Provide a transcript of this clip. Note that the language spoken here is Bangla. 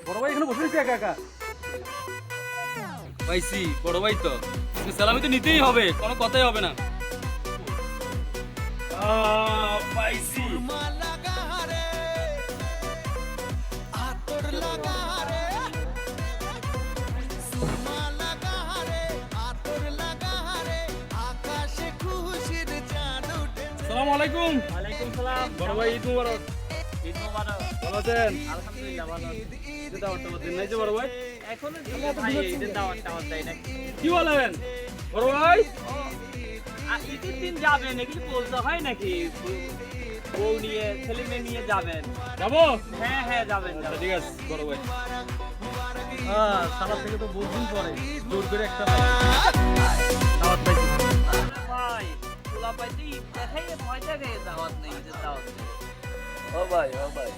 বড় ভাই এখানে বসে রয়েছে একা একা। পাইছি বড় ভাই তো, সালামি তো নিতেই হবে, কোনো কথাই হবে না। পাইছি। আসসালামু আলাইকুম। ওয়ালাইকুম সালাম। বড় ভাই ঈদ মুবারক। ঈদ মোবারক। ভালো আছেন? আলহামদুলিল্লাহ ভালো আছি। ঈদের দাওয়াত টাওয়াত দেন নাই যে বড় ভাই? এখনো ভাই ঈদের দাওয়াত টাওয়াত দেয় নাকি? কি বলেন বড় ভাই? ঈদের দিন যাবেন এগুলি বলতে হয় নাকি? বউ নিয়ে ছেলে মেয়ে নিয়ে যাবেন? যাবো? হ্যাঁ হ্যাঁ যাবেন আচ্ছা, যাবেন। ঠিক আছে বড় ভাই। সালাদ থেকে তো বহুদিন পরে জোর করে একটা দাওয়াত পাইছি। আরে ভাই পোলা পাইতে ঈদ দেখাই ভয় থাকে দাওয়াত নেই ঈদের দাওয়াত নেই। ও ভাই ও ভাই।